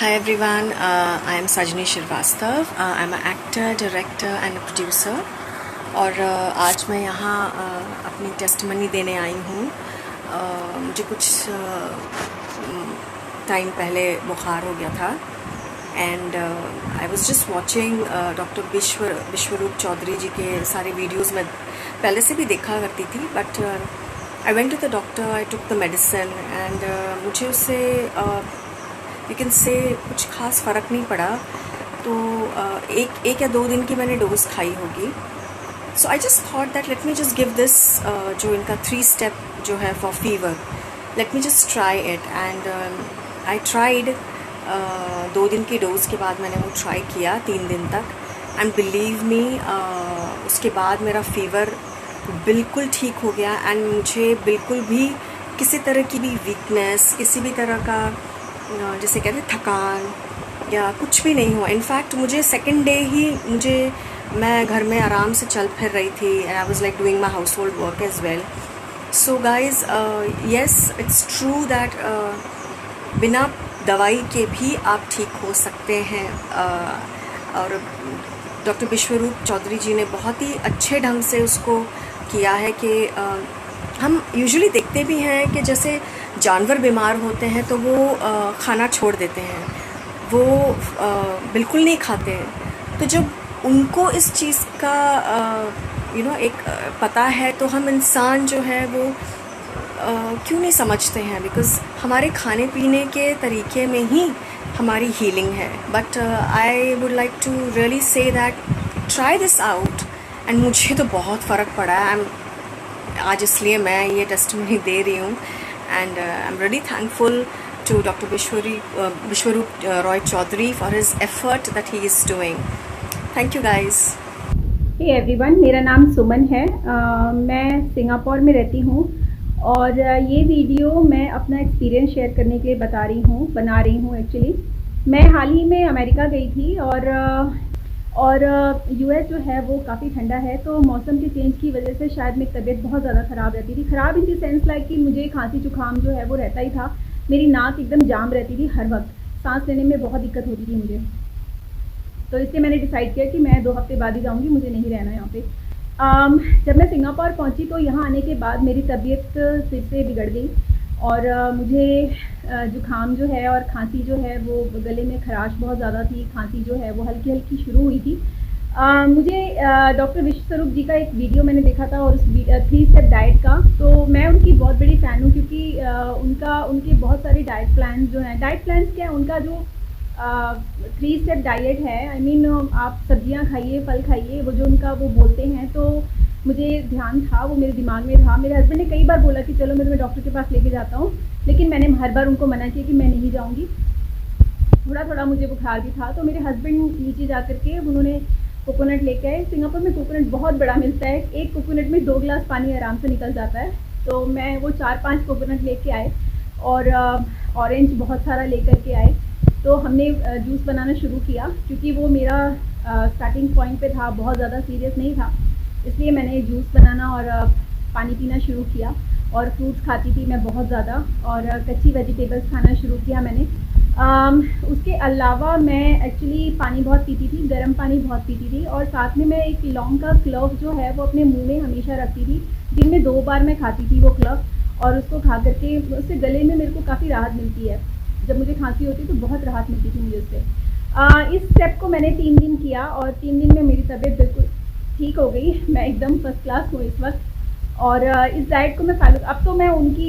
Hi everyone, I am Sajni Shrivastava. I am an actor, director and a producer. और आज मैं यहाँ अपनी टेस्टमनी देने आई हूँ। मुझे कुछ टाइम पहले बुखार हो गया था and I was just watching doctor Biswaroop Chowdhury ji के सारे वीडियोस में पहले से भी देखा करती थी, but I went to the doctor, I took the medicine and मुझे उससे यू कैन से कुछ खास फ़र्क नहीं पड़ा। तो एक या 2 दिन की मैंने डोज खाई होगी। So I just thought that let me just give this जो इनका 3 स्टेप जो है for fever, let me just try it and I tried. 2 दिन की डोज़ के बाद मैंने वो ट्राई किया 3 दिन तक एंड बिलीव मी उसके बाद मेरा फ़ीवर बिल्कुल ठीक हो गया एंड मुझे बिल्कुल भी किसी तरह की भी वीकनेस, किसी भी तरह का जैसे कहते हैं थकान या कुछ भी नहीं हुआ। इनफैक्ट मुझे सेकंड डे ही मैं घर में आराम से चल फिर रही थी and I was like doing my household work as well. So guys, yes it's true that बिना दवाई के भी आप ठीक हो सकते हैं। और डॉक्टर विश्वरूप चौधरी जी ने बहुत ही अच्छे ढंग से उसको किया है कि हम यूजुअली देखते भी हैं कि जैसे जानवर बीमार होते हैं तो वो खाना छोड़ देते हैं, वो बिल्कुल नहीं खाते हैं। तो जब उनको इस चीज़ का एक पता है तो हम इंसान जो है वो क्यों नहीं समझते हैं, बिकॉज़ हमारे खाने पीने के तरीके में ही हमारी हीलिंग है। But I would like to really say that try this out and मुझे तो बहुत फ़र्क पड़ा है। आज इसलिए मैं ये टेस्टिमनी दे रही हूँ and I am really thankful to doctor Biswaroop Roy Chowdhury for his effort that he is doing. Thank you guys. Hey everyone, मेरा नाम सुमन है। मैं सिंगापुर में रहती हूँ और ये वीडियो मैं अपना एक्सपीरियंस शेयर करने के लिए बना रही हूँ एक्चुअली। मैं हाल ही में अमेरिका गई थी और यूएस जो है वो काफ़ी ठंडा है, तो मौसम के चेंज की वजह से शायद मेरी तबीयत बहुत ज़्यादा ख़राब रहती थी। ख़राब इन दी सेंस लाइक कि मुझे खांसी जुकाम जो है वो रहता ही था। मेरी नाक एकदम जाम रहती थी, हर वक्त सांस लेने में बहुत दिक्कत होती थी मुझे। तो इसलिए मैंने डिसाइड किया कि मैं 2 हफ्ते बाद ही जाऊँगी, मुझे नहीं रहना यहाँ पे। जब मैं सिंगापुर पहुँची तो यहाँ आने के बाद मेरी तबीयत फिर से बिगड़ गई और मुझे जुकाम जो है और खांसी जो है वो गले में खराश बहुत ज़्यादा थी, खांसी जो है वो हल्की हल्की शुरू हुई थी। मुझे डॉक्टर विश्वरूप जी का एक वीडियो मैंने देखा था और उस 3 स्टेप डाइट का, तो मैं उनकी बहुत बड़ी फ़ैन हूँ क्योंकि उनके बहुत सारे डाइट प्लान जो हैं। डाइट प्लान्स क्या है, उनका जो 3 स्टेप डाइट है, आई मीन आप सब्जियां खाइए, फल खाइए, वो जो उनका वो बोलते हैं। तो मुझे ध्यान था, वो मेरे दिमाग में था। मेरे हस्बैंड ने कई बार बोला कि चलो मैं तुम्हें डॉक्टर के पास लेके जाता हूँ, लेकिन मैंने हर बार उनको मना किया कि मैं नहीं जाऊँगी। थोड़ा मुझे बुखार भी था, तो मेरे हस्बैंड नीचे जा कर के उन्होंने कोकोनट लेके आए। सिंगापुर में कोकोनट बहुत बड़ा मिलता है, एक कोकोनट में 2 गिलास पानी आराम से निकल जाता है। तो मैं वो 4-5 कोकोनट लेके आए और ऑरेंज बहुत सारा लेकर के आए। तो हमने जूस बनाना शुरू किया, क्योंकि वो मेरा स्टार्टिंग पॉइंट पे था, बहुत ज़्यादा सीरियस नहीं था, इसलिए मैंने जूस बनाना और पानी पीना शुरू किया। और फ्रूट्स खाती थी मैं बहुत ज़्यादा और कच्ची वेजिटेबल्स खाना शुरू किया मैंने। उसके अलावा मैं एक्चुअली पानी बहुत पीती थी, गर्म पानी बहुत पीती थी और साथ में मैं एक लौंग का क्लव जो है वो अपने मुंह में हमेशा रखती थी। दिन में 2 बार मैं खाती थी वो क्लव और उसको खा करके उससे गले में मेरे को काफ़ी राहत मिलती है। जब मुझे खांसी होती तो बहुत राहत मिलती थी मुझे उससे। इस स्टेप को मैंने 3 दिन किया और 3 दिन में मेरी तबीयत बिल्कुल ठीक हो गई। मैं एकदम फर्स्ट क्लास हूँ इस वक्त और इस डाइट को मैं फॉलो, अब तो मैं उनकी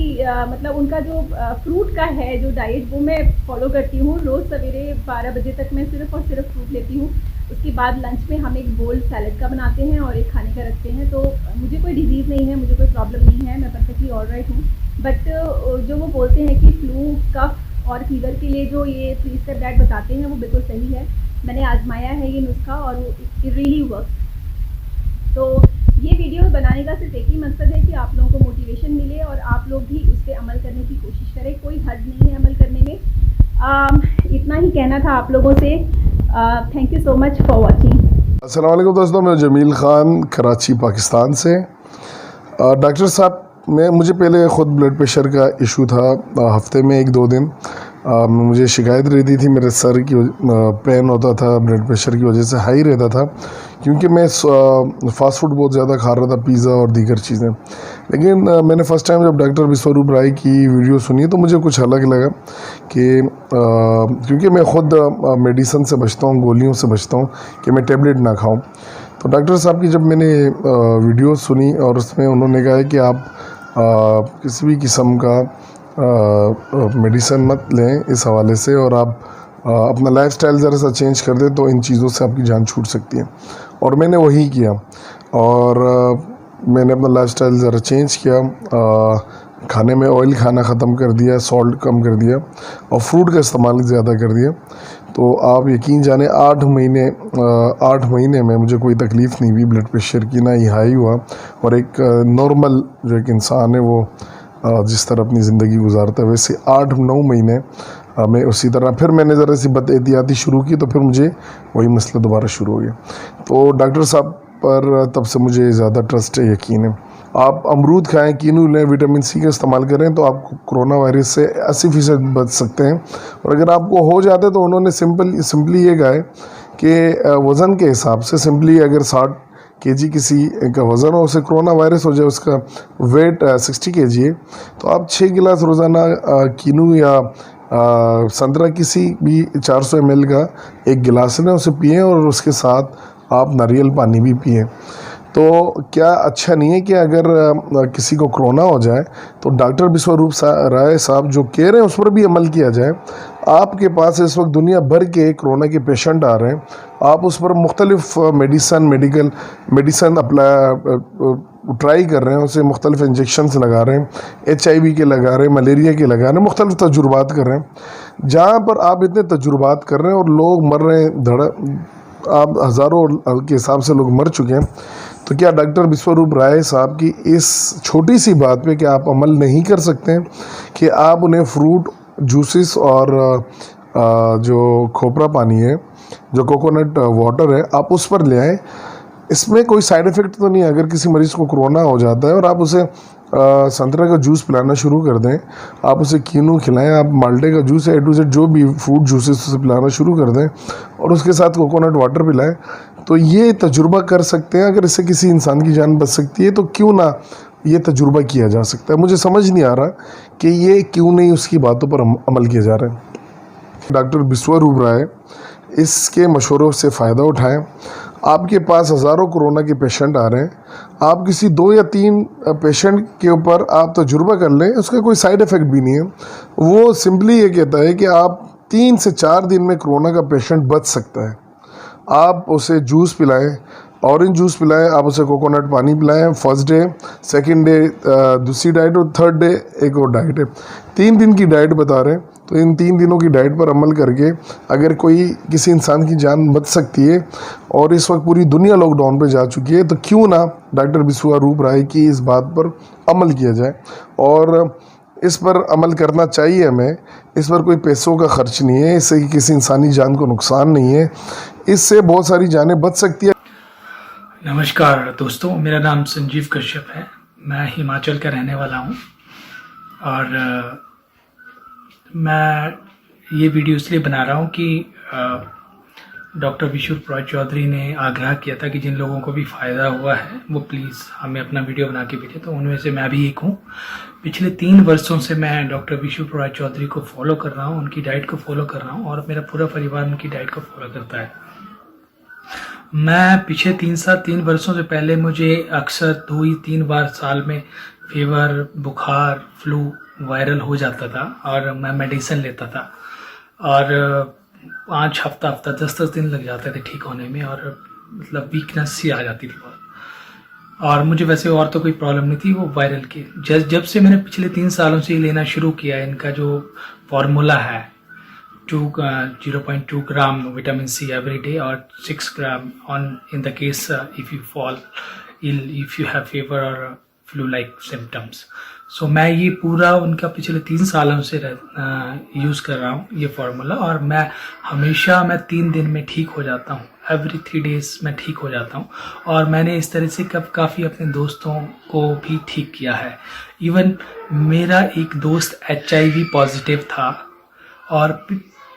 मतलब उनका जो फ्रूट का है जो डाइट, वो मैं फॉलो करती हूँ। रोज़ सवेरे 12 बजे तक मैं सिर्फ और सिर्फ फ्रूट लेती हूँ। उसके बाद लंच में हम एक बोल सैलड का बनाते हैं और एक खाने का रखते हैं। तो मुझे कोई डिजीज़ नहीं है, मुझे कोई प्रॉब्लम नहीं है, मैं परफेक्टली ऑलराइट हूँ। बट जो वो बोलते हैं कि फ्लू, कफ और फीवर के लिए जो ये 3 स्टेप डाइट बताते हैं वो बिल्कुल सही है। मैंने आजमाया है ये नुस्खा और वो इट रियली वर्क्स। तो ये वीडियो बनाने का सिर्फ एक ही मकसद है कि आप लोगों को मोटिवेशन मिले और आप लोग भी उस पर अमल करने की कोशिश करें। कोई हर्ज नहीं है अमल करने में। इतना ही कहना था आप लोगों से। Thank you so much for watching. अस्सलाम वालेकुम दोस्तों, मैं जमील ख़ान कराची पाकिस्तान से। डॉक्टर साहब मुझे पहले ख़ुद ब्लड प्रेशर का इशू था, हफ्ते में 1-2 दिन मुझे शिकायत रहती थी, मेरे सर की पेन होता था, ब्लड प्रेशर की वजह से हाई रहता था, क्योंकि मैं फास्ट फूड बहुत ज़्यादा खा रहा था, पिज़्ज़ा और दीगर चीज़ें। लेकिन मैंने फ़र्स्ट टाइम जब डॉक्टर विश्वरूप राय की वीडियो सुनी तो मुझे कुछ अलग लगा कि क्योंकि मैं ख़ुद मेडिसिन से बचता हूँ, गोलियों से बचता हूँ कि मैं टेबलेट ना खाऊँ। तो डॉक्टर साहब की जब मैंने वीडियो सुनी और उसमें उन्होंने कहा कि आप किसी भी किस्म का मेडिसिन मत लें इस हवाले से, और आप अपना लाइफस्टाइल ज़रा सा चेंज कर दें तो इन चीज़ों से आपकी जान छूट सकती है। और मैंने वही किया और मैंने अपना लाइफस्टाइल ज़रा चेंज किया, खाने में ऑयल खाना ख़त्म कर दिया, सॉल्ट कम कर दिया और फ्रूट का इस्तेमाल ज़्यादा कर दिया। तो आप यकीन जाने 8 महीने में मुझे कोई तकलीफ़ नहीं हुई ब्लड प्रेशर की, ना ही हाई हुआ। और एक नॉर्मल जो एक इंसान है वो जिस तरह अपनी ज़िंदगी गुजारता है वैसे 8-9 महीने मैं उसी तरह, फिर मैंने ज़रा सी बदएहतियाती शुरू की तो फिर मुझे वही मसला दोबारा शुरू हो गया। तो डॉक्टर साहब पर तब से मुझे ज़्यादा ट्रस्ट है, यकीन है। आप अमरूद खाएं, कीनू लें, विटामिन सी का इस्तेमाल करें तो आप कोरोना वायरस से 80% बच सकते हैं। और अगर आपको हो जाता है तो उन्होंने सिंपली ये कहा है कि वज़न के हिसाब से सिंपली अगर 60 kg किसी का वज़न हो, उसे कोरोना वायरस हो जाए, उसका वेट 60 kg है, तो आप 6 गिलास रोज़ाना कीनू या संतरा किसी भी 400 ml का एक गिलास लें, उसे पिएं और उसके साथ आप नारियल पानी भी पिएं। तो क्या अच्छा नहीं है कि अगर किसी को कोरोना हो जाए तो डॉक्टर विश्वरूप राय साहब जो कह रहे हैं उस पर भी अमल किया जाए। आपके पास इस वक्त दुनिया भर के कोरोना के पेशेंट आ रहे हैं, आप उस पर मुख्तलिफ मेडिसन ट्राई कर रहे हैं, उसे मुख्तलिफ इंजेक्शन्स लगा रहे हैं, HIV के लगा रहे हैं, मलेरिया के लगा रहे हैं, मुख्तलिफ तजुर्बात कर रहे हैं। जहाँ पर आप इतने तजुर्बात कर रहे हैं और लोग मर रहे हैं, आप हज़ारों के हिसाब से लोग मर चुके हैं, तो क्या डॉक्टर विश्वरूप राय साहब की इस छोटी सी बात पे क्या आप अमल नहीं कर सकते हैं कि आप उन्हें फ्रूट जूसेस और जो खोपरा पानी है, जो कोकोनट वाटर है, आप उस पर ले आएँ। इसमें कोई साइड इफ़ेक्ट तो नहीं है। अगर किसी मरीज़ को कोरोना हो जाता है और आप उसे संतरा का जूस पिलाना शुरू कर दें, आप उसे कीनू खिलाएं, आप माल्टे का जूस A to Z जो भी फ्रूट जूसेस उसे पिलाना शुरू कर दें और उसके साथ कोकोनट वाटर पिलाएं, तो ये तजुर्बा कर सकते हैं। अगर इससे किसी इंसान की जान बच सकती है तो क्यों ना ये तजुर्बा किया जा सकता है। मुझे समझ नहीं आ रहा कि ये क्यों नहीं उसकी बातों पर अमल किया जा रहा है। डॉक्टर विश्वरूप राय इसके मशवरों से फ़ायदा उठाएं। आपके पास हज़ारों कोरोना के पेशेंट आ रहे हैं, आप किसी 2 या 3 पेशेंट के ऊपर आप तजुर्बा कर लें, उसका कोई साइड इफ़ेक्ट भी नहीं है। वो सिंपली ये कहता है कि आप 3 से 4 दिन में कोरोना का पेशेंट बच सकता है। आप उसे जूस पिलाएं, ऑरेंज जूस पिलाएं, आप उसे कोकोनट पानी पिलाएं। फर्स्ट डे, सेकंड डे दूसरी डाइट और थर्ड डे एक और डाइट है। 3 दिन की डाइट बता रहे हैं, तो इन 3 दिनों की डाइट पर अमल करके अगर कोई किसी इंसान की जान बच सकती है, और इस वक्त पूरी दुनिया लॉकडाउन पे जा चुकी है, तो क्यों ना डॉक्टर विश्वरूप राय की इस बात पर अमल किया जाए। और इस पर अमल करना चाहिए हमें। इस पर कोई पैसों का खर्च नहीं है, इससे किसी इंसानी जान को नुकसान नहीं है, इससे बहुत सारी जानें बच सकती है। नमस्कार दोस्तों, मेरा नाम संजीव कश्यप है। मैं हिमाचल का रहने वाला हूँ और मैं ये वीडियो इसलिए बना रहा हूँ कि डॉक्टर विश्वरूप राय चौधरी ने आग्रह किया था कि जिन लोगों को भी फ़ायदा हुआ है वो प्लीज़ हमें अपना वीडियो बना के भेजें, तो उनमें से मैं भी एक हूँ। पिछले 3 वर्षों से मैं डॉक्टर विश्वरूप राय चौधरी को फॉलो कर रहा हूँ, उनकी डाइट को फॉलो कर रहा हूँ और मेरा पूरा परिवार उनकी डाइट को फॉलो करता है। मैं पिछले 3 वर्षों से पहले मुझे अक्सर 2-3 बार साल में फीवर, बुखार, फ्लू, वायरल हो जाता था और मैं मेडिसिन लेता था और 5 हफ्ता 10-10 दिन लग जाते थे ठीक होने में और मतलब वीकनेस सी आ जाती थी बहुत। और मुझे वैसे और तो कोई प्रॉब्लम नहीं थी, वो वायरल की। जब से मैंने पिछले 3 सालों से लेना शुरू किया, इनका जो फार्मूला है 0.2 ग्राम विटामिन सी एवरी डे और 6 ग्राम in the case if you fall ill, if you have fever or flu like symptoms। सो मैं ये पूरा उनका पिछले 3 सालों से यूज़ कर रहा हूँ ये फार्मूला, और मैं हमेशा 3 दिन में ठीक हो जाता हूँ। एवरी 3 days मैं ठीक हो जाता हूँ और मैंने इस तरह से काफ़ी अपने दोस्तों को भी ठीक किया है। इवन मेरा एक दोस्त HIV पॉजिटिव था और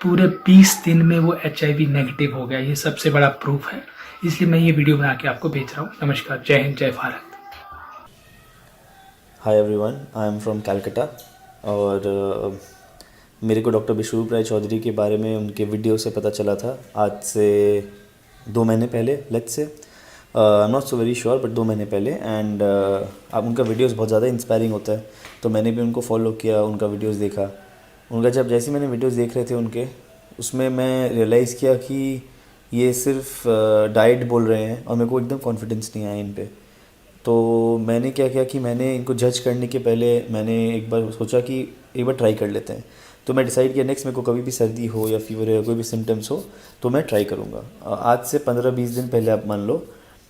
पूरे 20 दिन में वो HIV नेगेटिव हो गया। ये सबसे बड़ा प्रूफ है, इसलिए मैं ये वीडियो बना के आपको भेज रहा हूँ। नमस्कार, जय हिंद, जय Bharat. Hi everyone, I am from Calcutta. और मेरे को डॉक्टर विश्वरूप राय चौधरी के बारे में उनके वीडियो से पता चला था आज से 2 महीने पहले, let's say I am not so very sure, but 2 महीने पहले। एंड अब उनका वीडियोस बहुत ज़्यादा इंस्पायरिंग होता है, तो मैंने भी उनको फॉलो किया, उनका वीडियोस देखा। उनका जैसे मैंने वीडियोस देख रहे थे उनके, उसमें मैं रियलाइज़ किया कि ये सिर्फ डाइट बोल रहे हैं और मेरे को एकदम कॉन्फिडेंस नहीं आया इन पे। तो मैंने क्या किया कि मैंने इनको जज करने के पहले मैंने एक बार सोचा कि एक बार ट्राई कर लेते हैं। तो मैं डिसाइड किया नेक्स्ट मेरे को कभी भी सर्दी हो या फीवर या कोई भी सिम्टम्स हो तो मैं ट्राई करूँगा। आज से 15-20 दिन पहले आप मान लो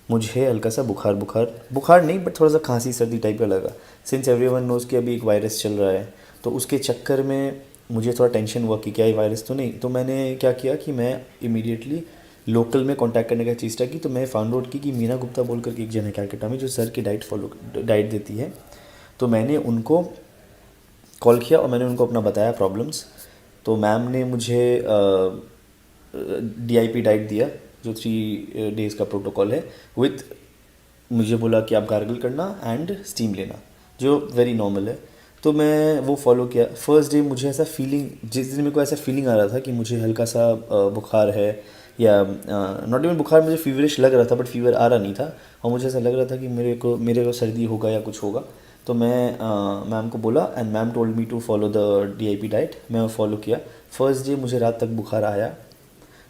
मुझे हल्का सा बुखार नहीं, बट थोड़ा सा खांसी सर्दी टाइप का लगा। सिंस एवरीवन नोज़ कि अभी एक वायरस चल रहा है, तो उसके चक्कर में मुझे थोड़ा टेंशन हुआ कि क्या ये वायरस तो नहीं। तो मैंने क्या किया कि मैं इमीडिएटली लोकल में कांटेक्ट करने का चेष्टा की। तो मैं फाउंड आउट की कि मीना गुप्ता बोल कर के एक जन है कैलकाटा में जो सर की डाइट देती है। तो मैंने उनको कॉल किया और मैंने उनको अपना बताया प्रॉब्लम्स। तो मैम ने मुझे DIP डाइट दिया जो 3 डेज़ का प्रोटोकॉल है, विथ मुझे बोला कि आप गार्गल करना एंड स्टीम लेना, जो वेरी नॉर्मल है। तो मैं वो फॉलो किया। फर्स्ट डे मुझे ऐसा फीलिंग, जिस दिन मेरे को ऐसा फीलिंग आ रहा था कि मुझे हल्का सा बुखार है, या नॉट इवन बुखार, मुझे फीवरिश लग रहा था बट फीवर आ रहा नहीं था, और मुझे ऐसा लग रहा था कि मेरे को सर्दी होगा या कुछ होगा। तो मैं मैम को बोला and ma'am told me to follow the DIP diet. मैं वो फॉलो किया। फर्स्ट डे मुझे रात तक बुखार आया,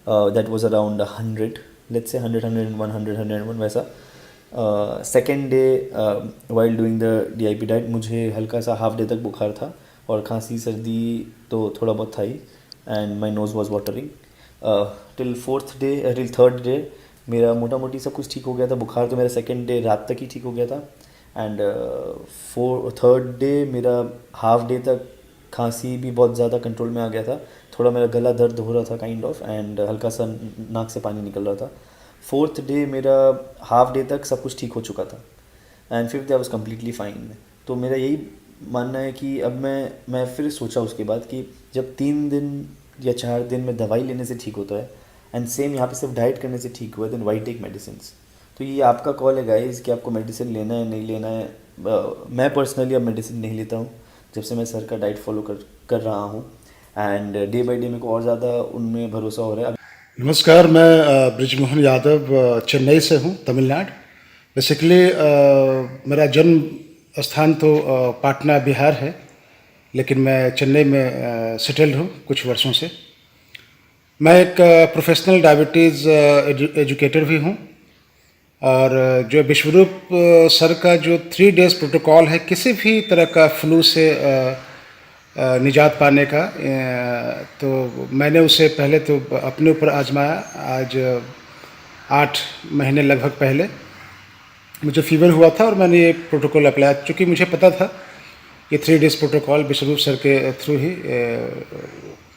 that was around 100, let's say 100, 101 वैसा। Second day while doing the DIP diet मुझे हल्का सा हाफ डे तक बुखार था और खांसी सर्दी तो थोड़ा बहुत था ही, and my nose was watering. Till third day मेरा मोटा मोटी सब कुछ ठीक हो गया था। बुखार तो मेरा सेकेंड डे रात तक ही ठीक हो गया था, एंड थर्ड डे मेरा हाफ डे तक खांसी भी बहुत ज़्यादा कंट्रोल में आ गया था। थोड़ा मेरा गला दर्द हो रहा था काइंड ऑफ, एंड हल्का सा नाक से पानी निकल रहा था। फोर्थ डे मेरा हाफ डे तक सब कुछ ठीक हो चुका था, and fifth day I was completely fine. तो मेरा यही मानना है कि अब मैं फिर सोचा उसके बाद कि जब 3 दिन या 4 दिन में दवाई लेने से ठीक होता है, एंड सेम यहाँ पे सिर्फ डाइट करने से ठीक हुआ, देन वाई टेक मेडिसिन। तो ये आपका कॉल है गाइस कि आपको मेडिसिन लेना है नहीं लेना है। मैं पर्सनली अब मेडिसिन नहीं लेता हूँ जब से मैं सर का डाइट फॉलो कर रहा हूँ, एंड डे बाई डे मेरे को और ज़्यादा उनमें भरोसा हो रहा है। नमस्कार, मैं ब्रिजमोहन यादव चेन्नई से हूँ, तमिलनाडु। बेसिकली मेरा जन्म स्थान तो पाटना बिहार है, लेकिन मैं चेन्नई में सेटल्ड हूँ कुछ वर्षों से। मैं एक प्रोफेशनल डायबिटीज़ एजुकेटर भी हूँ, और जो विश्वरूप सर का जो 3 डेज़ प्रोटोकॉल है किसी भी तरह का फ्लू से निजात पाने का, तो मैंने उसे पहले तो अपने ऊपर आजमाया। आज 8 महीने लगभग पहले मुझे फीवर हुआ था और मैंने ये प्रोटोकॉल अप्लाई, चूँकि मुझे पता था ये 3 डेज़ प्रोटोकॉल विश्वरूप सर के थ्रू ही,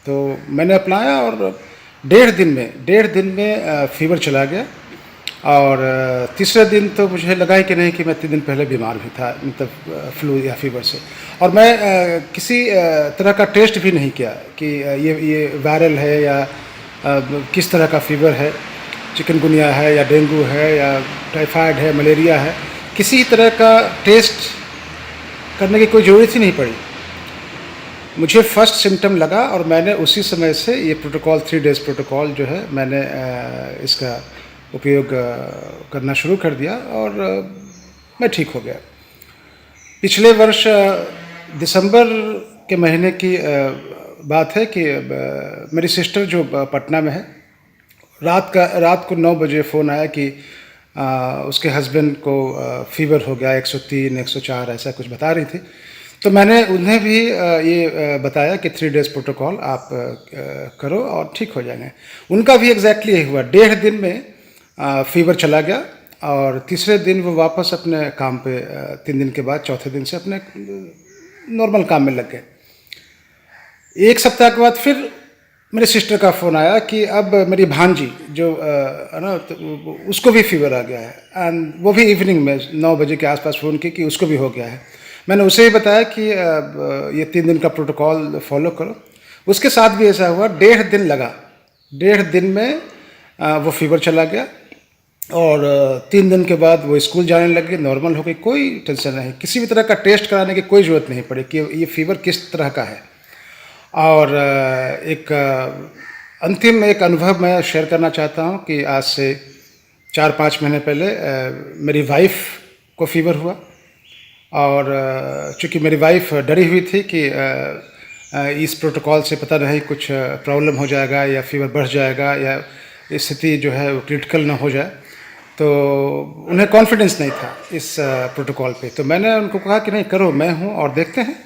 तो मैंने अप्लाया और 1.5 दिन में फीवर चला गया। और तीसरे दिन तो मुझे लगा ही कि नहीं कि मैं 3 दिन पहले बीमार भी था, मतलब फ्लू या फीवर से। और मैं किसी तरह का टेस्ट भी नहीं किया कि ये वायरल है या किस तरह का फीवर है, चिकनगुनिया है या डेंगू है या टाइफाइड है, मलेरिया है। किसी तरह का टेस्ट करने की कोई ज़रूरत ही नहीं पड़ी। मुझे फर्स्ट सिम्टम लगा और मैंने उसी समय से ये प्रोटोकॉल 3 डेज़ प्रोटोकॉल जो है मैंने इसका उपयोग करना शुरू कर दिया और मैं ठीक हो गया। पिछले वर्ष दिसंबर के महीने की बात है कि मेरी सिस्टर जो पटना में है, रात को 9 बजे फ़ोन आया कि उसके हस्बैंड को फीवर हो गया, 103, 104 ऐसा कुछ बता रही थी। तो मैंने उन्हें भी ये बताया कि 3 डेज़ प्रोटोकॉल आप करो और ठीक हो जाएंगे। उनका भी एग्जैक्टली यही हुआ। 1.5 दिन में फीवर चला गया और तीसरे दिन वो वापस अपने काम पे, 3 दिन के बाद चौथे दिन से अपने नॉर्मल काम में लग गए। 1 सप्ताह के बाद फिर मेरे सिस्टर का फ़ोन आया कि अब मेरी भांजी जो है ना, तो उसको भी फीवर आ गया है, एंड वो भी इवनिंग में 9 बजे के आसपास फ़ोन की कि उसको भी हो गया है। मैंने उसे ही बताया कि ये 3 दिन का प्रोटोकॉल फॉलो करो। उसके साथ भी ऐसा हुआ, 1.5 दिन लगा, 1.5 दिन में वो फीवर चला गया और 3 दिन के बाद वो स्कूल जाने लग गए, नॉर्मल हो गई, कोई टेंशन नहीं, किसी भी तरह का टेस्ट कराने की कोई ज़रूरत नहीं पड़ी कि ये फीवर किस तरह का है। और एक अंतिम एक अनुभव मैं शेयर करना चाहता हूँ कि आज से 4-5 महीने पहले मेरी वाइफ को फीवर हुआ और चूँकि मेरी वाइफ डरी हुई थी कि इस प्रोटोकॉल से पता नहीं कुछ प्रॉब्लम हो जाएगा या फीवर बढ़ जाएगा या स्थिति जो है वो क्रिटिकल ना हो जाए, तो उन्हें कॉन्फिडेंस नहीं था इस प्रोटोकॉल पे। तो मैंने उनको कहा कि नहीं करो, मैं हूँ और देखते हैं।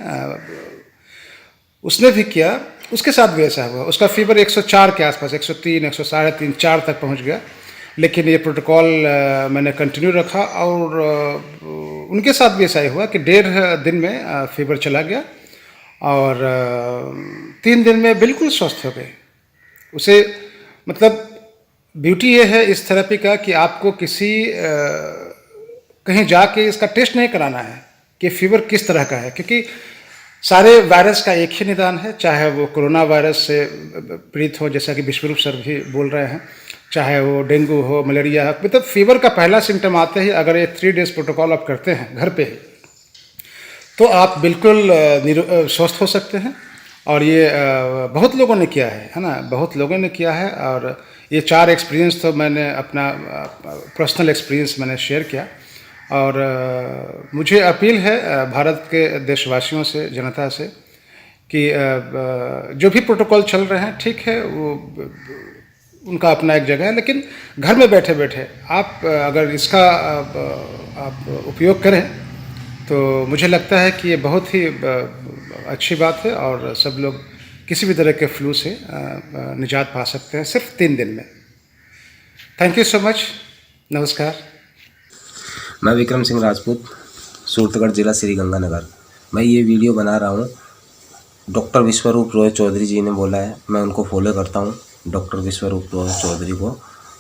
उसने भी किया, उसके साथ भी ऐसा हुआ, उसका फीवर 104 के आसपास, 103, 103, 4 तक पहुँच गया। लेकिन ये प्रोटोकॉल मैंने कंटिन्यू रखा और उनके साथ भी ऐसा ही हुआ कि 1.5 दिन में फीवर चला गया और 3 दिन में बिल्कुल स्वस्थ हो गए। उसे मतलब ब्यूटी ये है इस थेरेपी का कि आपको किसी कहीं जाके इसका टेस्ट नहीं कराना है कि फीवर किस तरह का है, क्योंकि सारे वायरस का एक ही निदान है, चाहे वो कोरोना वायरस से पीड़ित हो जैसा कि विश्वरूप सर भी बोल रहे हैं, चाहे वो डेंगू हो, मलेरिया हो। मतलब फीवर का पहला सिम्टम आते ही अगर ये 3 डेज़ प्रोटोकॉल आप करते हैं घर पे ही, तो आप बिल्कुल स्वस्थ हो सकते हैं। और ये बहुत लोगों ने किया है ना, बहुत लोगों ने किया है। और ये 4 एक्सपीरियंस तो मैंने अपना पर्सनल एक्सपीरियंस मैंने शेयर किया। और मुझे अपील है भारत के देशवासियों से, जनता से कि जो भी प्रोटोकॉल चल रहे हैं ठीक है, वो उनका अपना एक जगह है, लेकिन घर में बैठे बैठे आप अगर इसका आप उपयोग करें तो मुझे लगता है कि ये बहुत ही अच्छी बात है और सब लोग किसी भी तरह के फ्लू से निजात पा सकते हैं सिर्फ 3 दिन में। थैंक यू सो मच, नमस्कार। मैं विक्रम सिंह राजपूत, सूरतगढ़ जिला श्री गंगानगर। मैं ये वीडियो बना रहा हूँ, डॉक्टर विश्वरूप रॉय चौधरी जी ने बोला है, मैं उनको फॉलो करता हूँ, डॉक्टर विश्वरूप रॉय चौधरी को।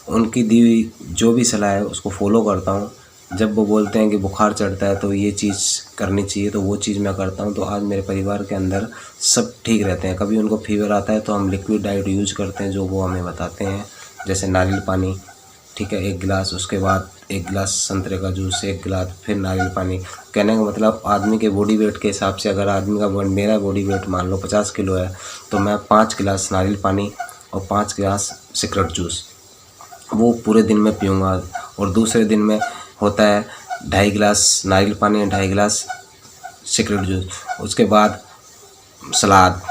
उनकी दी हुई जो भी सलाह है उसको फॉलो करता हूँ। जब वो बोलते हैं कि बुखार चढ़ता है तो ये चीज़ करनी चाहिए, तो वो चीज़ मैं करता हूँ। तो आज मेरे परिवार के अंदर सब ठीक रहते हैं। कभी उनको फीवर आता है तो हम लिक्विड डाइट यूज करते हैं जो वो हमें बताते हैं, जैसे नारियल पानी, ठीक है, 1 गिलास, उसके बाद 1 गिलास संतरे का जूस, 1 गिलास फिर नारियल पानी। कहने का मतलब आदमी के बॉडी वेट के हिसाब से, अगर आदमी का मेरा बॉडी वेट मान लो 50 किलो है तो मैं 5 गिलास नारियल पानी और 5 गिलास सिगरेट जूस वो पूरे दिन में पीऊँगा। और दूसरे दिन में होता है 2.5 गिलास नारियल पानी, 2.5 गिलास सिगरेट जूस। उसके बाद सलाद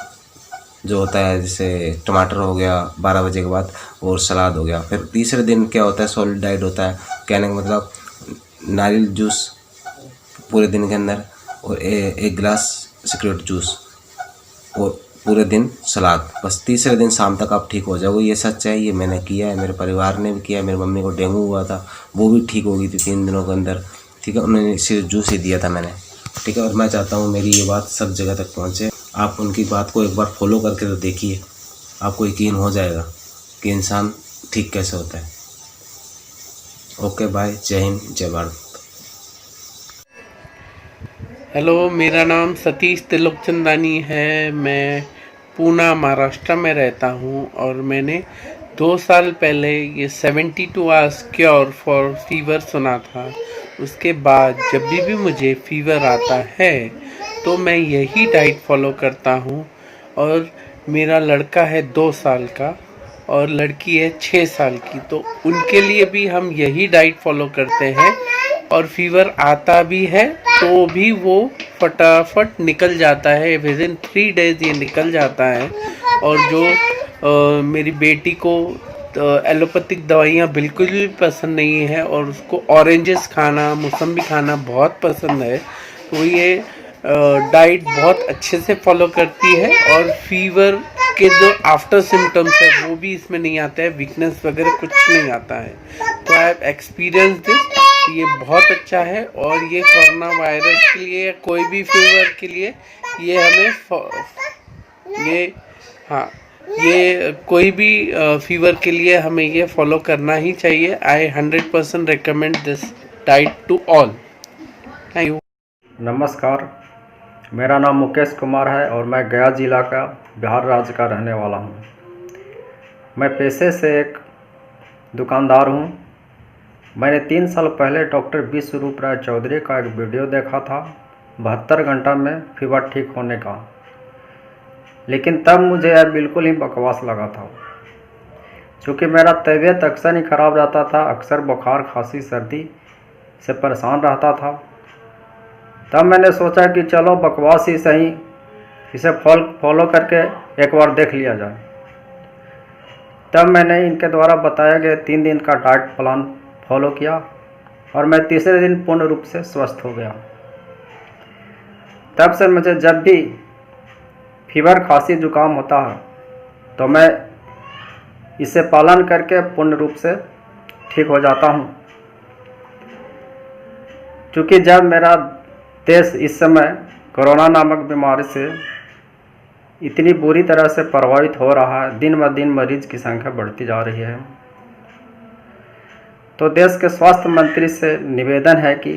जो होता है, जैसे टमाटर हो गया 12 बजे के बाद, और सलाद हो गया। फिर तीसरे दिन क्या होता है, सॉलिड डाइट होता है। कहने का मतलब नारियल जूस पूरे दिन के अंदर और 1 गिलास सिगरेट जूस और पूरे दिन सलाद। बस तीसरे दिन शाम तक आप ठीक हो जाओगे। ये सच है, ये मैंने किया है, मेरे परिवार ने भी किया है। मेरी मम्मी को डेंगू हुआ था, वो भी ठीक हो गई थी 3 दिनों के अंदर, ठीक है। उन्होंने सिर्फ जूस ही दिया था मैंने, ठीक है। और मैं चाहता हूँ मेरी ये बात सब जगह तक पहुँचे। आप उनकी बात को एक बार फॉलो करके तो देखिए, आपको यकीन हो जाएगा कि इंसान ठीक कैसे होता है। ओके बाय, जय हिंद, जय भारत। हेलो, मेरा नाम सतीश तिलोकचंदानी है। मैं पूना महाराष्ट्र में रहता हूँ और मैंने 2 साल पहले ये 72 आवर्स क्योर फॉर फीवर सुना था। उसके बाद जब भी मुझे फीवर आता है तो मैं यही डाइट फॉलो करता हूँ। और मेरा लड़का है 2 साल का और लड़की है 6 साल की, तो उनके लिए भी हम यही डाइट फॉलो करते हैं। और फीवर आता भी है तो भी वो फटाफट निकल जाता है, विदिन 3 डेज ये निकल जाता है। और जो मेरी बेटी को एलोपैथिक दवाइयाँ बिल्कुल भी पसंद नहीं है और उसको ऑरेंजेस खाना, मौसम्बी खाना बहुत पसंद है, तो ये डाइट बहुत अच्छे से फॉलो करती है। और फीवर के जो आफ्टर सिम्टम्स है वो भी इसमें नहीं आता है, वीकनेस वगैरह कुछ नहीं आता है। तो आई हैव एक्सपीरियंस दिस, ये बहुत अच्छा है। और ये कोरोना वायरस के लिए, कोई भी फीवर के लिए ये हमें ये कोई भी फीवर के लिए हमें ये फॉलो करना ही चाहिए। I 100% recommend this diet to all. Thank you. नमस्कार, मेरा नाम मुकेश कुमार है और मैं गया जिला का बिहार राज्य का रहने वाला हूँ। मैं पेशे से एक दुकानदार हूँ। मैंने 3 साल पहले डॉक्टर विश्वरूप राय चौधरी का एक वीडियो देखा था 72 घंटा में फीवर ठीक होने का, लेकिन तब मुझे यह बिल्कुल ही बकवास लगा था। चूँकि मेरा तबीयत अक्सर ही ख़राब रहता था, अक्सर बुखार खांसी सर्दी से परेशान रहता था। तब मैंने सोचा कि चलो बकवास ही सही, इसे फॉलो करके एक बार देख लिया जाए। तब मैंने इनके द्वारा बताए गए 3 दिन का डाइट प्लान फॉलो किया और मैं तीसरे दिन पूर्ण रूप से स्वस्थ हो गया। तब से मुझे जब भी फीवर खांसी जुकाम होता है तो मैं इसे पालन करके पूर्ण रूप से ठीक हो जाता हूँ। क्योंकि जब मेरा देश इस समय कोरोना नामक बीमारी से इतनी बुरी तरह से प्रभावित हो रहा है, दिन ब दिन मरीज की संख्या बढ़ती जा रही है, तो देश के स्वास्थ्य मंत्री से निवेदन है कि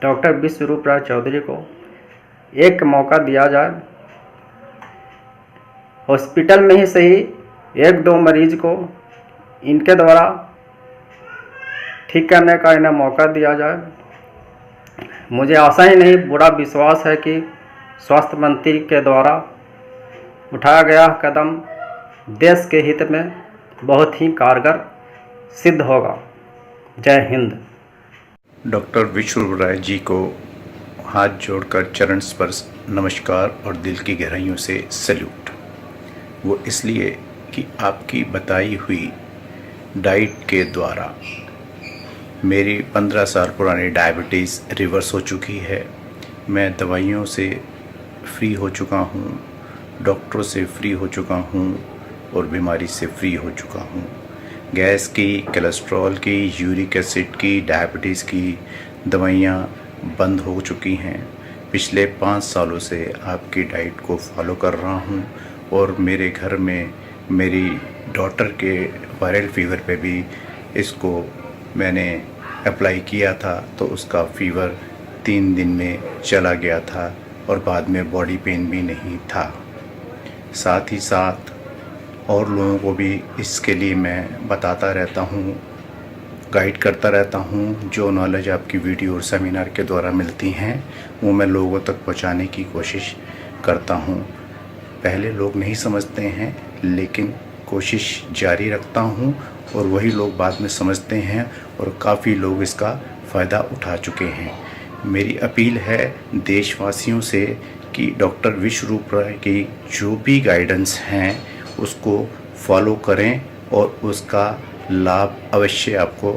डॉक्टर विश्वरूप राय चौधरी को एक मौका दिया जाए। हॉस्पिटल में ही सही 1-2 मरीज को इनके द्वारा ठीक करने का इन्हें मौका दिया जाए। मुझे आशा ही नहीं पूरा विश्वास है कि स्वास्थ्य मंत्री के द्वारा उठाया गया कदम देश के हित में बहुत ही कारगर सिद्ध होगा। जय हिंद। डॉक्टर विश्वरूप राय जी को हाथ जोड़कर चरण स्पर्श नमस्कार और दिल की गहराइयों से सैल्यूट। वो इसलिए कि आपकी बताई हुई डाइट के द्वारा मेरी 15 साल पुरानी डायबिटीज़ रिवर्स हो चुकी है। मैं दवाइयों से फ्री हो चुका हूँ, डॉक्टरों से फ्री हो चुका हूँ और बीमारी से फ्री हो चुका हूँ। गैस की, कोलेस्ट्रॉल की, यूरिक एसिड की, डायबिटीज़ की दवाइयाँ बंद हो चुकी हैं। पिछले 5 सालों से आपकी डाइट को फॉलो कर रहा हूँ और मेरे घर में मेरी डॉटर के वायरल फीवर पे भी इसको मैंने अप्लाई किया था, तो उसका फ़ीवर 3 दिन में चला गया था और बाद में बॉडी पेन भी नहीं था। साथ ही साथ और लोगों को भी इसके लिए मैं बताता रहता हूँ, गाइड करता रहता हूँ। जो नॉलेज आपकी वीडियो और सेमिनार के द्वारा मिलती हैं वो मैं लोगों तक पहुँचाने की कोशिश करता हूँ। पहले लोग नहीं समझते हैं, लेकिन कोशिश जारी रखता हूँ और वही लोग बाद में समझते हैं और काफ़ी लोग इसका फ़ायदा उठा चुके हैं। मेरी अपील है देशवासियों से कि डॉक्टर विश्वरूप राय की जो भी गाइडेंस हैं उसको फॉलो करें और उसका लाभ अवश्य आपको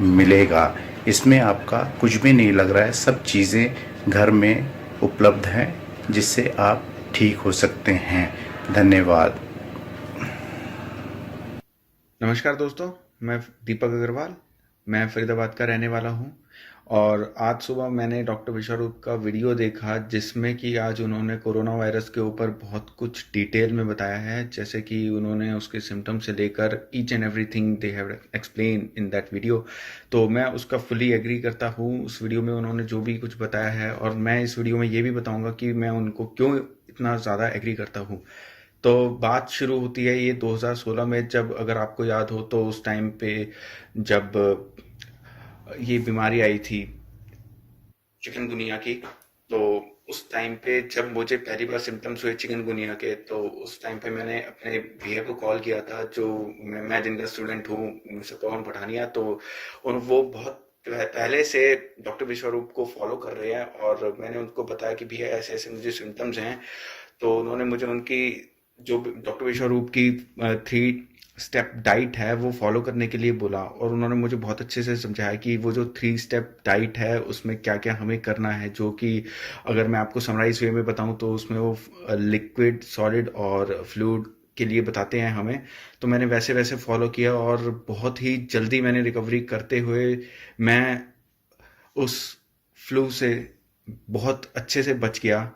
मिलेगा। इसमें आपका कुछ भी नहीं लग रहा है, सब चीज़ें घर में उपलब्ध हैं जिससे आप ठीक हो सकते हैं। धन्यवाद। नमस्कार दोस्तों, मैं दीपक अग्रवाल, मैं फरीदाबाद का रहने वाला हूं और आज सुबह मैंने डॉक्टर विश्वरूप का वीडियो देखा जिसमें कि आज उन्होंने कोरोना वायरस के ऊपर बहुत कुछ डिटेल में बताया है। जैसे कि उन्होंने उसके सिम्टम से लेकर each and everything they have explain in that video, तो मैं उसका फुली एग्री करता हूँ। उस वीडियो में उन्होंने जो भी कुछ बताया है, और मैं इस वीडियो में ये भी बताऊँगा कि मैं उनको क्यों इतना ज़्यादा एग्री करता हूँ। तो बात शुरू होती है ये 2016 में, जब अगर आपको याद हो तो उस टाइम पे जब ये बीमारी आई थी चिकनगुनिया की, तो उस टाइम पे जब मुझे पहली बार सिम्टम्स हुए चिकनगुनिया के, तो उस टाइम पे मैंने अपने भैया को कॉल किया था, जो मैं जिनका स्टूडेंट हूँ, पवन पठानिया। तो वो बहुत पहले से डॉक्टर विश्वरूप को फॉलो कर रहे हैं और मैंने उनको बताया कि भैया ऐसे ऐसे मुझे सिम्टम्स हैं। तो उन्होंने मुझे उनकी जो डॉक्टर विश्वरूप की 3 स्टेप डाइट है वो फॉलो करने के लिए बोला, और उन्होंने मुझे बहुत अच्छे से समझाया कि वो जो 3 स्टेप डाइट है उसमें क्या क्या हमें करना है, जो कि अगर मैं आपको समराइज वे में बताऊं तो उसमें वो लिक्विड, सॉलिड और फ्लूइड के लिए बताते हैं हमें। तो मैंने वैसे वैसे फॉलो किया और बहुत ही जल्दी मैंने रिकवरी करते हुए मैं उस फ्लू से बहुत अच्छे से बच गया।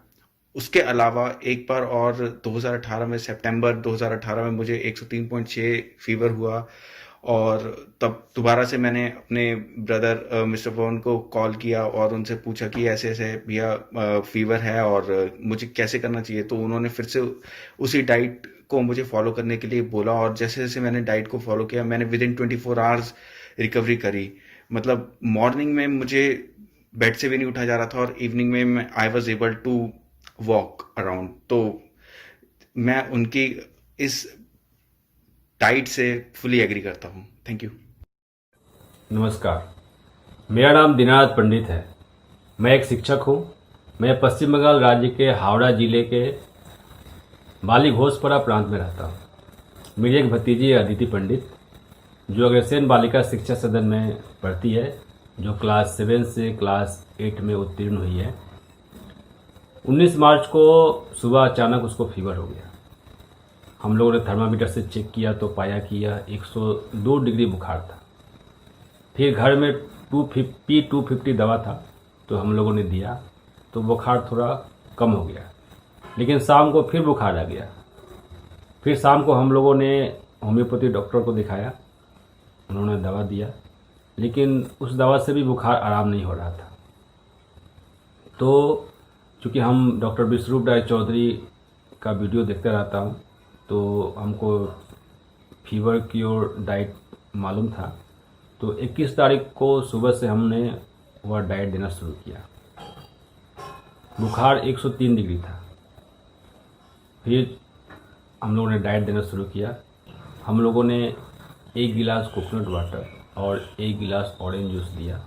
उसके अलावा एक बार और 2018 में, सितंबर 2018 में मुझे 103.6 फीवर हुआ और तब दोबारा से मैंने अपने ब्रदर मिस्टर पवन को कॉल किया और उनसे पूछा कि ऐसे ऐसे भैया फीवर है और मुझे कैसे करना चाहिए। तो उन्होंने फिर से उसी डाइट को मुझे फॉलो करने के लिए बोला और जैसे जैसे मैंने डाइट को फॉलो किया मैंने विद इन 24 आवर्स रिकवरी करी। मतलब मॉर्निंग में मुझे बेड से भी नहीं उठा जा रहा था और इवनिंग में I was able to walk around. तो मैं उनकी इस डाइट से फुली एग्री करता हूँ। Thank you. नमस्कार, मेरा नाम दीनानाथ पंडित है। मैं एक शिक्षक हूँ। मैं पश्चिम बंगाल राज्य के हावड़ा जिले के बाली घोषपरा प्रांत में रहता हूँ। मेरी एक भतीजी है अदिति पंडित, जो अग्रसेन बालिका शिक्षा सदन में पढ़ती है, जो क्लास 7 से क्लास 8 में उत्तीर्ण हुई है। 19 मार्च को सुबह अचानक उसको फीवर हो गया। हम लोगों ने थर्मामीटर से चेक किया तो पाया कि यह 102 डिग्री बुखार था। फिर घर में 250 दवा था तो हम लोगों ने दिया तो बुखार थोड़ा कम हो गया, लेकिन शाम को फिर बुखार आ गया। फिर शाम को हम लोगों ने होम्योपैथी डॉक्टर को दिखाया, उन्होंने दवा दिया, लेकिन उस दवा से भी बुखार आराम नहीं हो रहा था। तो चूँकि हम डॉक्टर विश्वरूप राय चौधरी का वीडियो देखते रहता हूँ तो हमको फीवर क्योर डाइट मालूम था। तो 21 तारीख को सुबह से हमने वह डाइट देना शुरू किया। बुखार 103 डिग्री था। फिर हम लोगों ने डाइट देना शुरू किया। हम लोगों ने 1 गिलास कोकोनट वाटर और 1 गिलास ऑरेंज जूस दिया।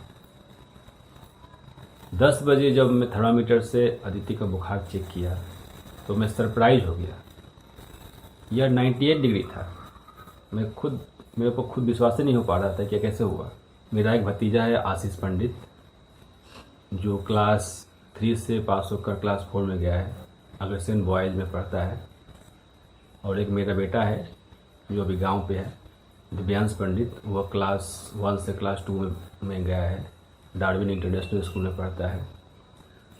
10 बजे जब मैं थर्मामीटर से अदिति का बुखार चेक किया तो मैं सरप्राइज हो गया। यह 98 डिग्री था। मेरे को खुद विश्वास ही नहीं हो पा रहा था कि कैसे हुआ। मेरा एक भतीजा है आशीष पंडित, जो क्लास 3 से पास होकर क्लास 4 में गया है, अग्रसेन बॉयज़ में पढ़ता है। और एक मेरा बेटा है जो अभी गांव पे है, दिव्यांश पंडित, वह क्लास 1 से क्लास 2 में गया है, डार्विन इंटरनेशनल स्कूल में पढ़ता है।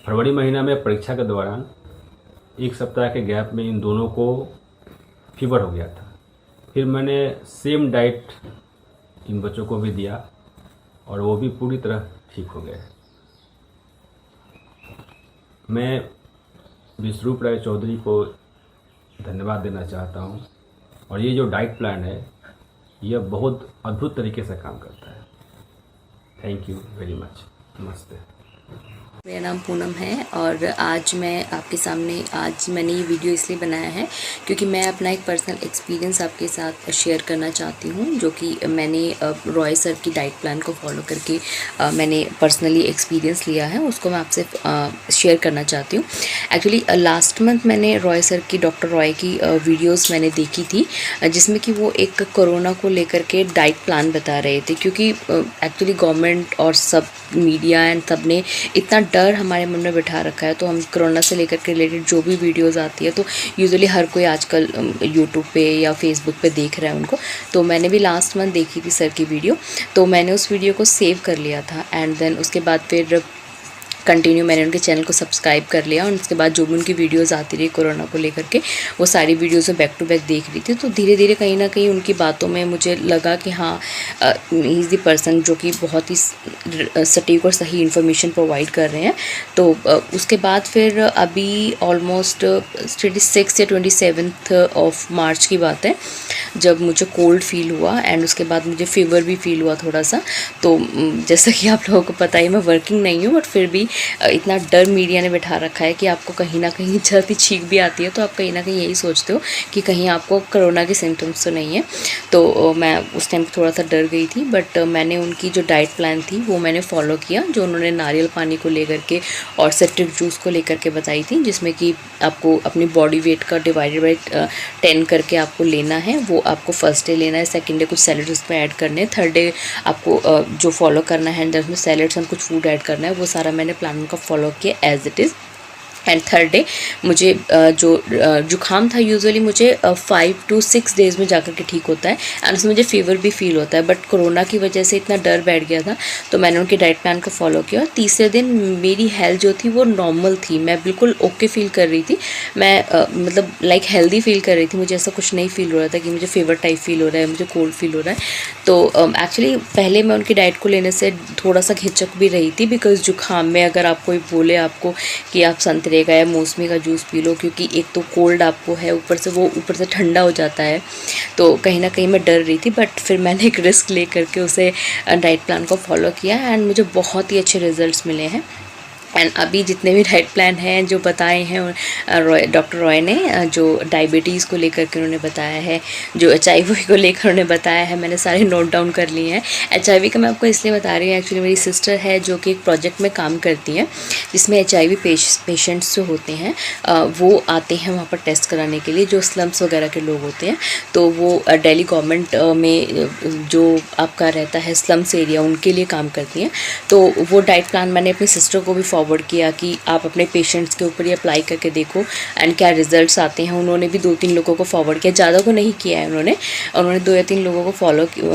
फरवरी महीना में परीक्षा के दौरान 1 सप्ताह के गैप में इन दोनों को फीवर हो गया था। फिर मैंने सेम डाइट इन बच्चों को भी दिया और वो भी पूरी तरह ठीक हो गए। मैं विश्वरूप राय चौधरी को धन्यवाद देना चाहता हूँ और ये जो डाइट प्लान है यह बहुत अद्भुत तरीके से काम करता है। Thank you very much. नमस्ते। मेरा नाम पूनम है और आज मैंने ये वीडियो इसलिए बनाया है क्योंकि मैं अपना एक पर्सनल एक्सपीरियंस आपके साथ शेयर करना चाहती हूँ, जो कि मैंने रॉय सर की डाइट प्लान को फॉलो करके मैंने पर्सनली एक्सपीरियंस लिया है, उसको मैं आपसे शेयर करना चाहती हूँ। एक्चुअली लास्ट मंथ मैंने रॉय सर की, डॉक्टर रॉय की वीडियोज़ मैंने देखी थी, जिसमें कि वो एक कोरोना को लेकर के डाइट प्लान बता रहे थे। क्योंकि एक्चुअली गवर्नमेंट और सब मीडिया एंड सब ने इतना डर हमारे मन में बिठा रखा है, तो हम कोरोना से लेकर के रिलेटेड जो भी वीडियोस आती है तो यूजुअली हर कोई आजकल यूट्यूब पे या फेसबुक पे देख रहा है उनको। तो मैंने भी लास्ट मंथ देखी थी सर की वीडियो, तो मैंने उस वीडियो को सेव कर लिया था एंड देन उसके बाद फिर कंटिन्यू मैंने उनके चैनल को सब्सक्राइब कर लिया और उसके बाद जो भी उनकी वीडियोस आती रही कोरोना को लेकर के, वो सारी वीडियोस में बैक टू बैक देख रही थी। तो धीरे धीरे कहीं ना कहीं उनकी बातों में मुझे लगा कि हाँ, ही इज़ द पर्सन जो कि बहुत ही सटीक और सही इन्फॉर्मेशन प्रोवाइड कर रहे हैं। तो उसके बाद फिर अभी ऑलमोस्ट 26 या 27 ऑफ मार्च की बात है, जब मुझे कोल्ड फील हुआ एंड उसके बाद मुझे फीवर भी फील हुआ थोड़ा सा। तो जैसा कि आप लोगों को पता ही मैं वर्किंग नहीं हूँ, बट फिर भी इतना डर मीडिया ने बिठा रखा है कि आपको कहीं ना कहीं जल्दी छींक भी आती है तो आप कहीं ना कहीं यही सोचते हो कि कहीं आपको कोरोना के सिम्टम्स तो नहीं है। तो मैं उस टाइम थोड़ा सा डर गई थी, बट मैंने उनकी जो डाइट प्लान थी वो मैंने फॉलो किया, जो उन्होंने नारियल पानी को लेकर के और सिट्रिक जूस को लेकर के बताई थी, जिसमें कि आपको अपनी बॉडी वेट का डिवाइडेड बाई 10 करके आपको लेना है। वो आपको फर्स्ट डे लेना है, सेकंड डे कुछ सैलड्स उसमें ऐड करने हैं, थर्ड डे आपको जो फॉलो करना है उसमें सैलड्स एंड कुछ फूड ऐड करना है। वो सारा मैंने प्लान उनका फॉलो किया as it is. And third day मुझे जो जुकाम था यूजुअली मुझे 5 to 6 डेज़ में जाकर के ठीक होता है एंड उसमें मुझे फीवर भी फील होता है, बट कोरोना की वजह से इतना डर बैठ गया था तो मैंने उनके डाइट प्लान को फॉलो किया और तीसरे दिन मेरी हेल्थ जो थी वो नॉर्मल थी, मैं बिल्कुल ओके फील कर रही थी, मैं मतलब लाइक हेल्दी फील कर रही थी, मुझे ऐसा कुछ नहीं फील हो रहा था कि मुझे फीवर टाइप फील हो रहा है, मुझे कोल्ड फील हो रहा है। तो एक्चुअली पहले मैं उनकी डाइट को लेने से थोड़ा सा हिचक भी रही थी, बिकॉज जुकाम में अगर आप कोई बोले आपको कि आप संतरे का या मौसमी का जूस पी लो, क्योंकि एक तो कोल्ड आपको है, ऊपर से ठंडा हो जाता है, तो कहीं ना कहीं मैं डर रही थी। बट फिर मैंने एक रिस्क ले करके उसे डाइट प्लान को फॉलो किया एंड मुझे बहुत ही अच्छे रिजल्ट्स मिले हैं। एंड अभी जितने भी डाइट प्लान हैं जो बताए हैं डॉक्टर रॉय ने, जो डायबिटीज़ को लेकर के उन्होंने बताया है, जो HIV को लेकर उन्होंने बताया है, मैंने सारे नोट डाउन कर लिए हैं। HIV का मैं आपको इसलिए बता रही हूँ, एक्चुअली मेरी सिस्टर है जो कि एक प्रोजेक्ट में काम करती हैं जिसमें HIV पेशेंट्स जो होते हैं वो आते हैं वहाँ पर टेस्ट कराने के लिए, जो स्लम्स वगैरह के लोग होते हैं, तो वो दिल्ली गवर्नमेंट में जो आपका रहता है स्लम्स एरिया उनके लिए काम करती हैं। तो वो डाइट प्लान मैंने अपनी सिस्टर को भी फॉरवर्ड किया कि आप अपने पेशेंट्स के ऊपर ये अप्लाई करके देखो एंड क्या रिजल्ट्स आते हैं। उन्होंने भी 2-3 लोगों को फॉरवर्ड किया, ज़्यादा को नहीं किया है उन्होंने 2 या 3 लोगों को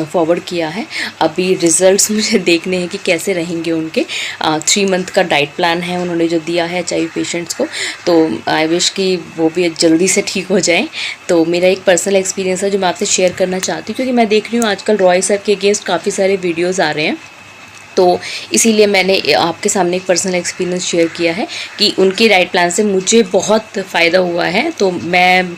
फॉरवर्ड किया है। अभी रिजल्ट्स मुझे देखने हैं कि कैसे रहेंगे उनके। 3 मंथ का डाइट प्लान है उन्होंने जो दिया है HIV पेशेंट्स को, तो आई विश कि वो भी जल्दी से ठीक हो जाए। तो मेरा एक पर्सनल एक्सपीरियंस है जो मैं आपसे शेयर करना चाहती हूँ, क्योंकि मैं देख रही हूँ आजकल रॉय सर के अगेंस्ट काफ़ी सारे वीडियोज़ आ रहे हैं, तो इसीलिए मैंने आपके सामने एक पर्सनल एक्सपीरियंस शेयर किया है कि उनकी डाइट प्लान से मुझे बहुत फ़ायदा हुआ है। तो मैं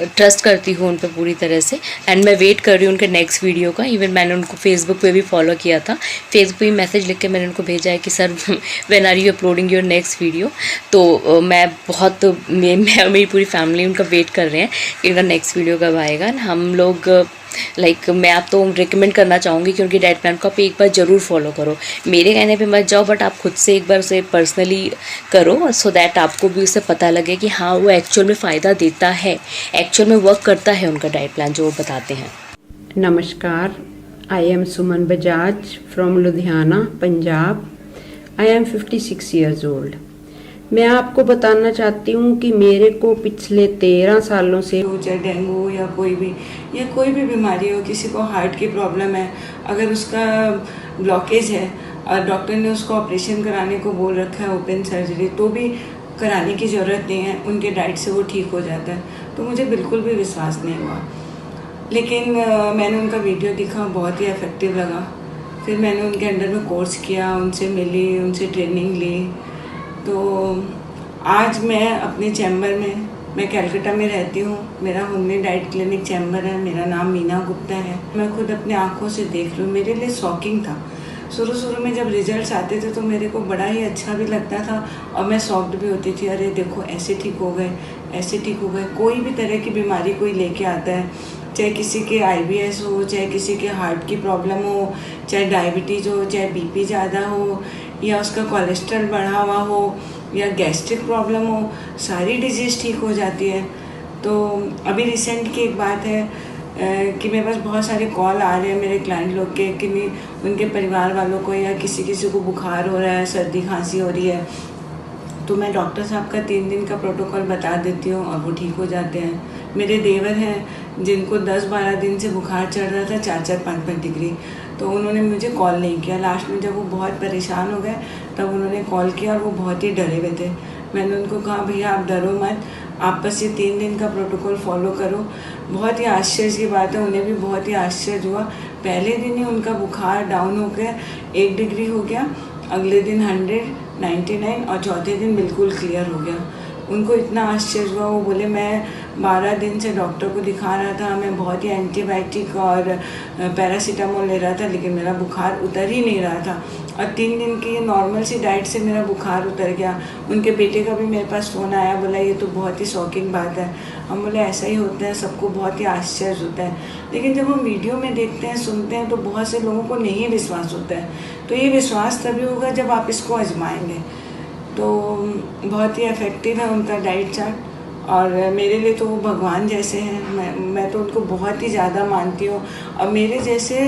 ट्रस्ट करती हूँ उन पर पूरी तरह से एंड मैं वेट कर रही हूँ उनके नेक्स्ट वीडियो का। इवन मैंने उनको फेसबुक पे भी फॉलो किया था, फेसबुक पे मैसेज लिख के मैंने उनको भेजा है कि sir when are you uploading your next video. तो मैं बहुत मेरी पूरी फैमिली उनका वेट कर रहे हैं कि उनका नेक्स्ट वीडियो कब आएगा। हम लोग मैं आप तो रिकमेंड करना चाहूँगी कि उनकी डाइट प्लान को आप एक बार ज़रूर फॉलो करो। मेरे कहने पे मत जाओ, बट आप खुद से एक बार उसे पर्सनली करो, सो दैट आपको भी उससे पता लगे कि हाँ वो एक्चुअल में फ़ायदा देता है, एक्चुअल में वर्क करता है उनका डाइट प्लान जो वो बताते हैं। नमस्कार, I am Suman Bajaj from Ludhiana, Punjab. I am 56 years old. मैं आपको बताना चाहती हूँ कि मेरे को पिछले 13 सालों से, चाहे डेंगू या कोई भी बीमारी हो, किसी को हार्ट की प्रॉब्लम है, अगर उसका ब्लॉकेज है और डॉक्टर ने उसको ऑपरेशन कराने को बोल रखा है, ओपन सर्जरी, तो भी कराने की ज़रूरत नहीं है, उनके डाइट से वो ठीक हो जाता है। तो मुझे बिल्कुल भी विश्वास नहीं हुआ, लेकिन मैंने उनका वीडियो देखा, बहुत ही इफ़ेक्टिव लगा। फिर मैंने उनके अंडर में कोर्स किया, उनसे मिली, उनसे ट्रेनिंग ली। तो आज मैं अपने चैम्बर में, मैं कलकत्ता में रहती हूँ, मेरा होममेड डाइट क्लिनिक चैम्बर है, मेरा नाम मीना गुप्ता है। मैं खुद अपने आँखों से देख रही हूँ, मेरे लिए शॉकिंग था। शुरू में जब रिजल्ट्स आते थे तो मेरे को बड़ा ही अच्छा भी लगता था और मैं शॉक्ड भी होती थी, अरे देखो ऐसे ठीक हो गए, ऐसे ठीक हो गए। कोई भी तरह की बीमारी कोई लेके आता है, चाहे किसी के IBS हो, चाहे किसी के हार्ट की प्रॉब्लम हो, चाहे डायबिटीज़ हो, चाहे BP ज़्यादा हो, या उसका कोलेस्ट्रॉल बढ़ा हुआ हो, या गैस्ट्रिक प्रॉब्लम हो, सारी डिजीज़ ठीक हो जाती है। तो अभी रिसेंट की एक बात है कि मेरे पास बहुत सारे कॉल आ रहे हैं मेरे क्लाइंट लोग के कि उनके परिवार वालों को या किसी को बुखार हो रहा है, सर्दी खांसी हो रही है, तो मैं डॉक्टर साहब का 3 दिन का प्रोटोकॉल बता देती हूँ और वो ठीक हो जाते हैं। मेरे देवर हैं जिनको 10-12 दिन से बुखार चढ़ रहा था, 4-4, 5-5 डिग्री, तो उन्होंने मुझे कॉल नहीं किया। लास्ट में जब वो बहुत परेशान हो गए तब उन्होंने कॉल किया और वो बहुत ही डरे हुए थे। मैंने उनको कहा भैया आप डरो मत, आप बस ये 3 दिन का प्रोटोकॉल फॉलो करो। बहुत ही आश्चर्य की बात है, उन्हें भी बहुत ही आश्चर्य हुआ। पहले दिन ही उनका बुखार डाउन हो गया, 1 डिग्री हो गया, अगले दिन 100, 99 और चौथे दिन बिल्कुल क्लियर हो गया। उनको इतना आश्चर्य हुआ, वो बोले मैं 12 दिन से डॉक्टर को दिखा रहा था, मैं बहुत ही एंटीबायोटिक और पैरासीटामोल ले रहा था, लेकिन मेरा बुखार उतर ही नहीं रहा था। और 3 दिन की नॉर्मल सी डाइट से मेरा बुखार उतर गया। उनके बेटे का भी मेरे पास फ़ोन आया, बोला ये तो बहुत ही शॉकिंग बात है। हम बोले ऐसा ही होता है, सबको बहुत ही आश्चर्य होता है, लेकिन जब हम वीडियो में देखते हैं, सुनते हैं, तो बहुत से लोगों को नहीं विश्वास होता है। तो ये विश्वास तभी होगा जब आप इसको आजमाएंगे। तो बहुत ही इफ़ेक्टिव है उनका डाइट चार्ट और मेरे लिए तो वो भगवान जैसे हैं। मैं तो उनको बहुत ही ज़्यादा मानती हूँ और मेरे जैसे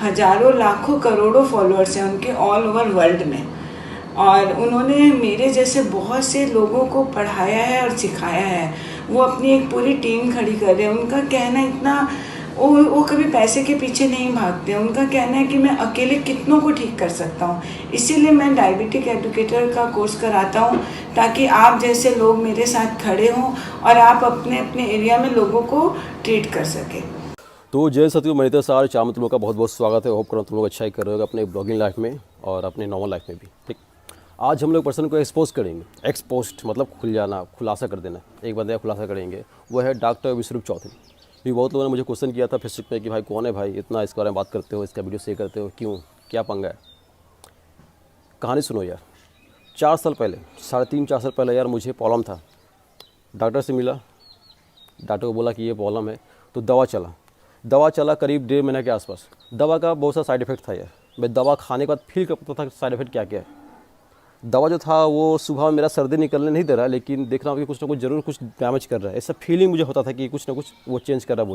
हज़ारों लाखों करोड़ों फॉलोअर्स हैं उनके ऑल ओवर वर्ल्ड में। और उन्होंने मेरे जैसे बहुत से लोगों को पढ़ाया है और सिखाया है। वो अपनी एक पूरी टीम खड़ी कर रहे हैं। उनका कहना इतना, वो कभी पैसे के पीछे नहीं भागते। उनका कहना है कि मैं अकेले कितनों को ठीक कर सकता हूँ। इसीलिए मैं डायबिटिक एडुकेटर का कोर्स कराता हूँ, ताकि आप जैसे लोग मेरे साथ खड़े हों और आप अपने अपने एरिया में लोगों को ट्रीट कर सकें। तो जय सतगुरु मेरे सारे चाम तुम लोग का बहुत बहुत स्वागत है। होप करो तुम लोग अच्छा ही कर रहे हो अपने ब्लॉगिंग लाइफ में और अपने नॉर्मल लाइफ में भी। ठीक, आज हम लोग पर्सन को एक्सपोज करेंगे। एक्सपोस्ट मतलब खुल जाना, खुलासा कर देना। एक बंदे का खुलासा करेंगे, वो है डॉक्टर विश्वरूप चौधरी। भी बहुत लोगों ने मुझे क्वेश्चन किया था फेसबुक पे कि भाई कौन है भाई, इतना इसके बारे में बात करते हो, इसका वीडियो शेयर करते हो, क्यों, क्या पंगा है। कहानी सुनो यार। 4 साल पहले, 3.5-4 साल पहले यार मुझे प्रॉब्लम था। डॉक्टर से मिला, डॉक्टर को बोला कि ये प्रॉब्लम है, तो दवा चला करीब 1.5 महीने के आसपास। दवा का बहुत सा साइड इफ़ेक्ट था यार। मैं दवा खाने के बाद फील करता था साइड इफ़ेक्ट क्या क्या है। दवा जो था वो सुबह मेरा सर्दी निकलने नहीं दे रहा, लेकिन देख रहा हूँ कि कुछ ना कुछ ज़रूर कुछ डैमेज कर रहा है। ऐसा फीलिंग मुझे होता था कि कुछ ना कुछ वो चेंज कर रहा है।